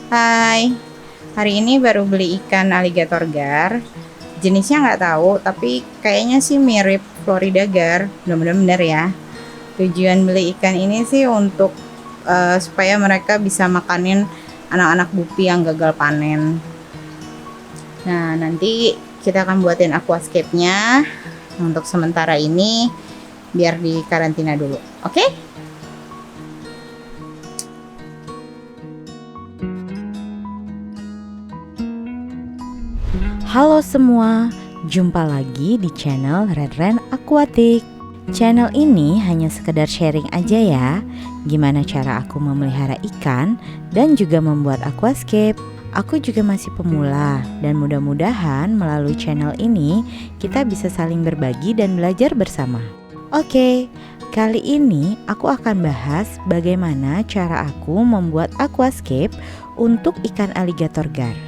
Hai, hari ini baru beli ikan alligator gar. Jenisnya nggak tahu, tapi kayaknya sih mirip Florida gar. Mudah-mudahan bener ya. Tujuan beli ikan ini sih untuk supaya mereka bisa makanin anak-anak gupi yang gagal panen. Nah, nanti kita akan buatin aquascape-nya. Untuk sementara ini, biar di karantina dulu. Oke? Halo semua, jumpa lagi di channel Red Ren Aquatic. Channel ini hanya sekedar sharing aja ya, gimana cara aku memelihara ikan dan juga membuat aquascape. Aku juga masih pemula dan mudah-mudahan melalui channel ini kita bisa saling berbagi dan belajar bersama. Oke, kali ini aku akan bahas bagaimana cara aku membuat aquascape untuk ikan alligator gar.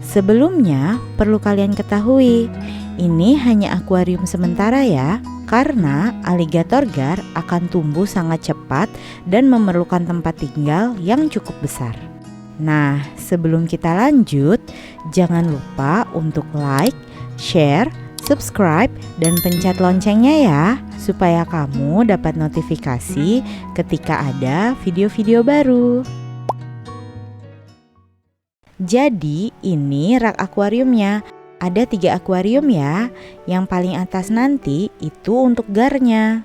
Sebelumnya, perlu kalian ketahui, ini hanya akuarium sementara ya, karena alligator gar akan tumbuh sangat cepat dan memerlukan tempat tinggal yang cukup besar. Nah, sebelum kita lanjut, jangan lupa untuk like, share, subscribe, dan pencet loncengnya ya, supaya kamu dapat notifikasi ketika ada video-video baru. Jadi ini rak akuariumnya. Ada 3 akuarium ya. Yang paling atas nanti itu untuk garnya.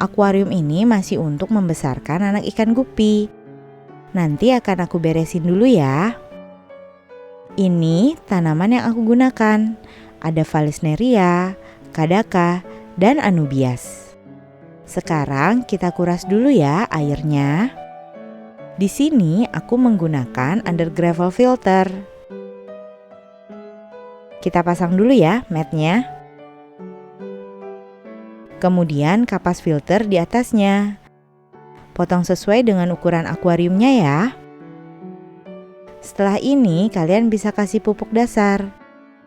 Akuarium ini masih untuk membesarkan anak ikan gupi. Nanti akan aku beresin dulu ya. Ini tanaman yang aku gunakan. Ada Vallisneria, Kadaka, dan Anubias. Sekarang kita kuras dulu ya airnya. Di sini aku menggunakan under gravel filter. Kita pasang dulu ya matnya. Kemudian kapas filter di atasnya. Potong sesuai dengan ukuran akuariumnya ya. Setelah ini kalian bisa kasih pupuk dasar.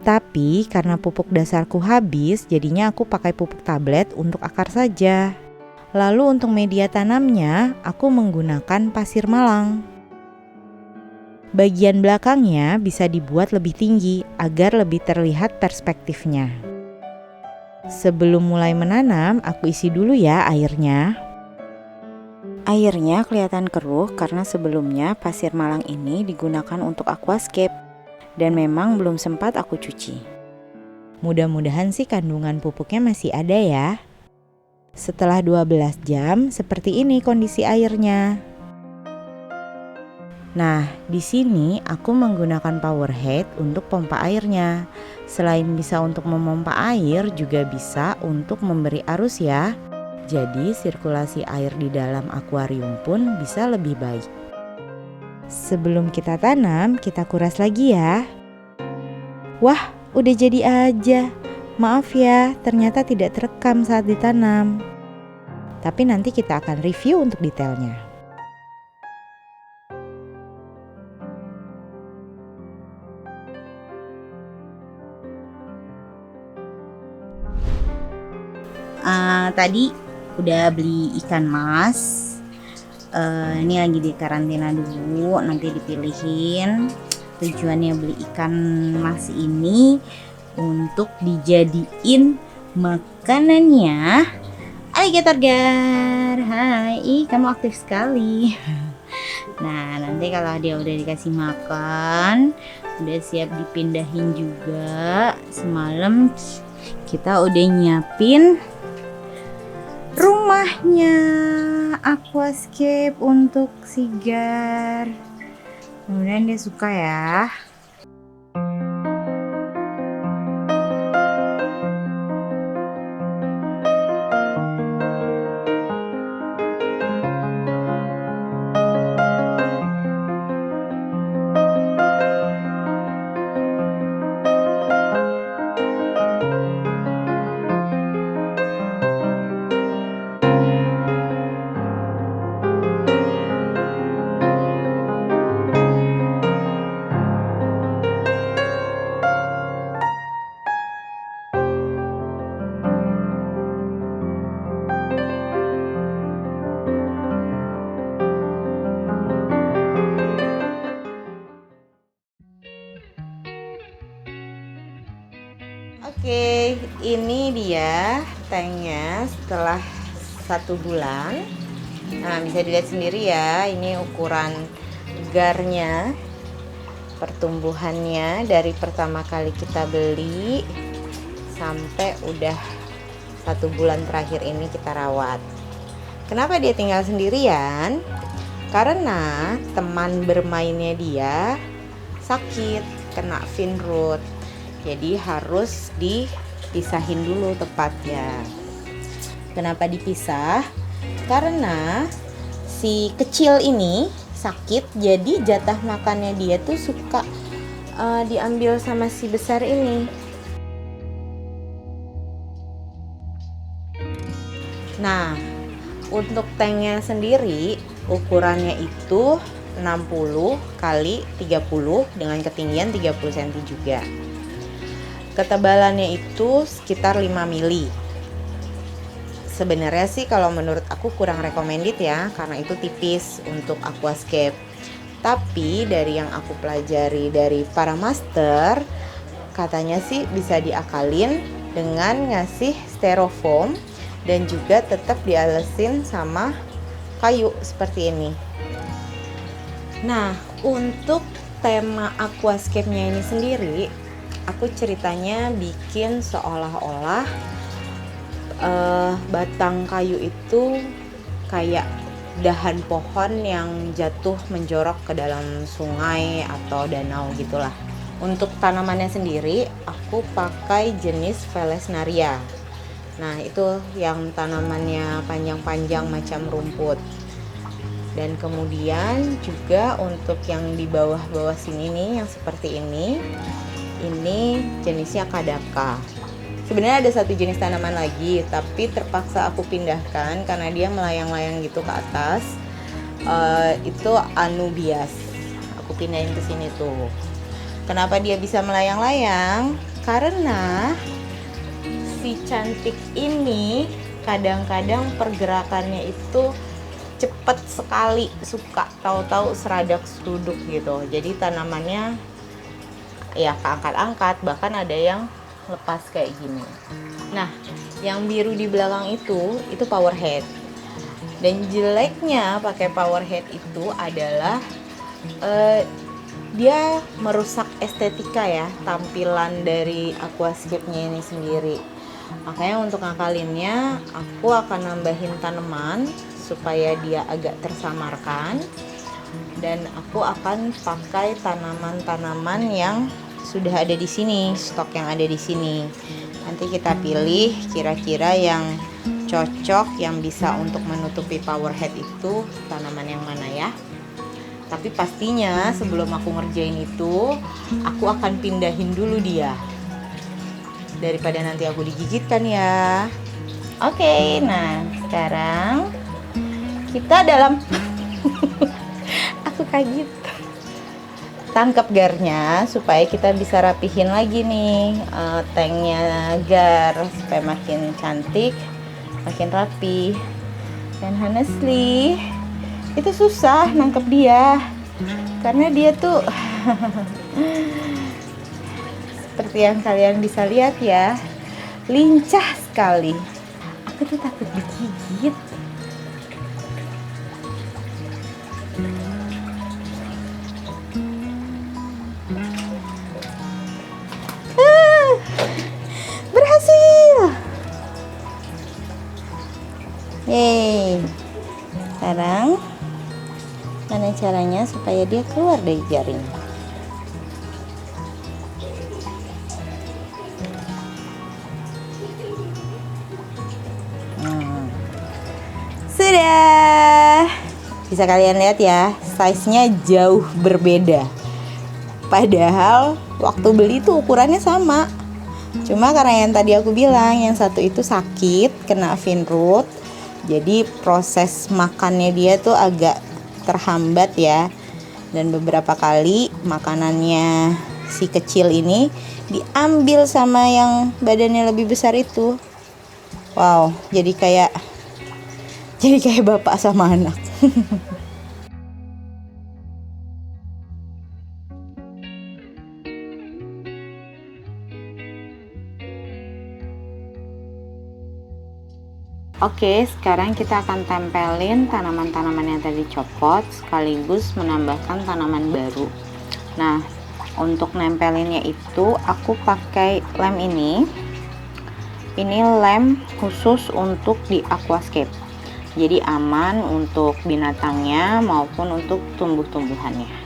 Tapi karena pupuk dasarku habis, jadinya aku pakai pupuk tablet untuk akar saja. Lalu untuk media tanamnya, aku menggunakan pasir malang. Bagian belakangnya bisa dibuat lebih tinggi agar lebih terlihat perspektifnya. Sebelum mulai menanam, aku isi dulu ya airnya. Airnya kelihatan keruh karena sebelumnya pasir malang ini digunakan untuk aquascape dan memang belum sempat aku cuci. Mudah-mudahan sih kandungan pupuknya masih ada ya. Setelah 12 jam, seperti ini kondisi airnya. Nah, di sini aku menggunakan power head untuk pompa airnya. Selain bisa untuk memompa air, juga bisa untuk memberi arus ya. Jadi sirkulasi air di dalam akuarium pun bisa lebih baik. Sebelum kita tanam, kita kuras lagi ya. Wah, udah jadi aja. Maaf ya, ternyata tidak terekam saat ditanam. Tapi nanti kita akan review untuk detailnya. Tadi udah beli ikan mas. Ini lagi di karantina dulu, nanti dipilihin. Tujuannya beli ikan mas ini untuk dijadiin makanannya alligator gar. Hai, kamu aktif sekali. Nah, nanti kalau dia udah dikasih makan, udah siap dipindahin juga. Semalam kita udah nyiapin rumahnya, aquascape untuk si gar. Kemudian dia suka ya. Oke, ini dia tanknya setelah 1 bulan. Nah, bisa dilihat sendiri ya, ini ukuran garnya, pertumbuhannya dari pertama kali kita beli sampai udah 1 bulan terakhir ini kita rawat. Kenapa dia tinggal sendirian? Karena teman bermainnya dia sakit, kena fin rot. Jadi harus dipisahin dulu tepatnya. Kenapa dipisah? Karena si kecil ini sakit, jadi jatah makannya dia tuh suka diambil sama si besar ini. Nah, untuk tanknya sendiri ukurannya itu 60 kali 30 dengan ketinggian 30 cm juga. Ketebalannya itu sekitar 5 mili. Sebenarnya sih kalau menurut aku kurang recommended ya, karena itu tipis untuk aquascape. Tapi dari yang aku pelajari dari para master, katanya sih bisa diakalin dengan ngasih styrofoam dan juga tetap dialesin sama kayu seperti ini. Nah, untuk tema aquascape-nya ini sendiri, aku ceritanya bikin seolah-olah batang kayu itu kayak dahan pohon yang jatuh menjorok ke dalam sungai atau danau gitulah. Untuk tanamannya sendiri, aku pakai jenis Valesnaria. Nah, itu yang tanamannya panjang-panjang macam rumput. Dan kemudian juga untuk yang di bawah-bawah sini nih, yang seperti ini jenisnya Kadaka. Sebenarnya ada satu jenis tanaman lagi, tapi terpaksa aku pindahkan karena dia melayang-layang gitu ke atas. Itu Anubias. Aku pindahin ke sini tuh. Kenapa dia bisa melayang-layang? Karena si cantik ini kadang-kadang pergerakannya itu cepet sekali, suka tahu-tahu seradak seruduk gitu. Jadi tanamannya ya keangkat-angkat, bahkan ada yang lepas kayak gini. Nah, yang biru di belakang itu power head. Dan jeleknya pakai power head itu adalah dia merusak estetika ya, tampilan dari aquascape-nya ini sendiri. Makanya untuk ngakalinnya aku akan nambahin tanaman supaya dia agak tersamarkan, dan aku akan pakai tanaman-tanaman yang sudah ada di sini, stok yang ada di sini. Nanti kita pilih kira-kira yang cocok, yang bisa untuk menutupi power head itu tanaman yang mana ya. Tapi pastinya sebelum aku ngerjain itu, aku akan pindahin dulu dia, daripada nanti aku digigitkan ya. Oke, nah sekarang kita dalam aku kaget, tangkap garnya supaya kita bisa rapihin lagi nih tanknya gar supaya makin cantik, makin rapi. Dan honestly itu susah nangkep dia karena dia tuh seperti yang kalian bisa lihat ya, lincah sekali. Aku tuh takut digigit. Berhasil. Yeay. Sekarang mana caranya supaya dia keluar dari jaring? Sudah. Bisa kalian lihat ya, size-nya jauh berbeda. Padahal waktu beli tuh ukurannya sama. Cuma karena yang tadi aku bilang, yang satu itu sakit, kena fin rot. Jadi proses makannya dia tuh agak terhambat ya. Dan beberapa kali makanannya si kecil ini diambil sama yang badannya lebih besar itu. Wow, jadi kayak bapak sama anak. Oke, sekarang kita akan tempelin tanaman-tanaman yang tadi copot sekaligus menambahkan tanaman baru. Nah, untuk nempelinnya itu aku pakai lem ini. Ini lem khusus untuk di aquascape. Jadi aman untuk binatangnya maupun untuk tumbuh-tumbuhannya.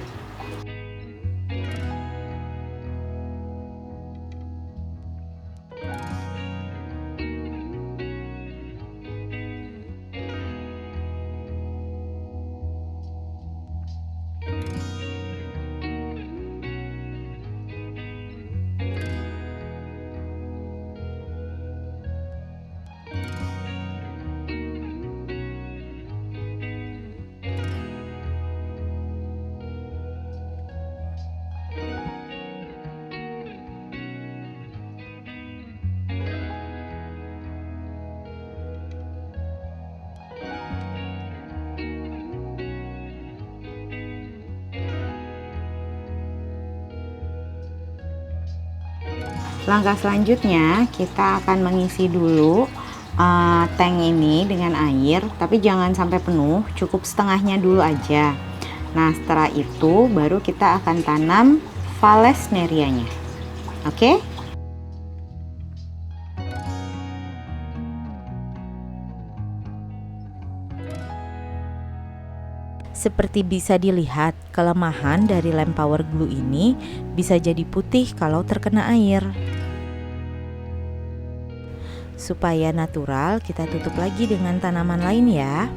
Langkah selanjutnya kita akan mengisi dulu tank ini dengan air, tapi jangan sampai penuh, cukup setengahnya dulu aja. Nah, setelah itu baru kita akan tanam Valesnerianya. Oke? Seperti bisa dilihat, kelemahan dari lem power glue ini bisa jadi putih kalau terkena air. Supaya natural, kita tutup lagi dengan tanaman lain ya.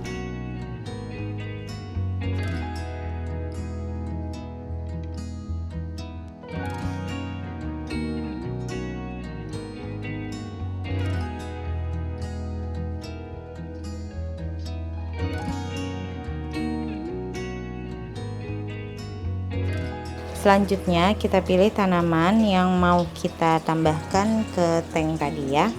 Selanjutnya kita pilih tanaman yang mau kita tambahkan ke tank tadi ya.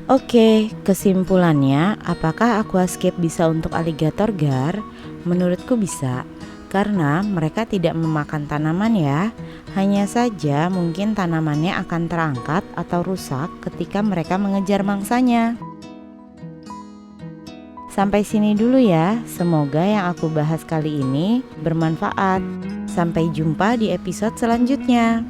Oke, kesimpulannya, apakah aquascape bisa untuk alligator gar? Menurutku bisa, karena mereka tidak memakan tanaman ya. Hanya saja mungkin tanamannya akan terangkat atau rusak ketika mereka mengejar mangsanya. Sampai sini dulu ya, semoga yang aku bahas kali ini bermanfaat. Sampai jumpa di episode selanjutnya.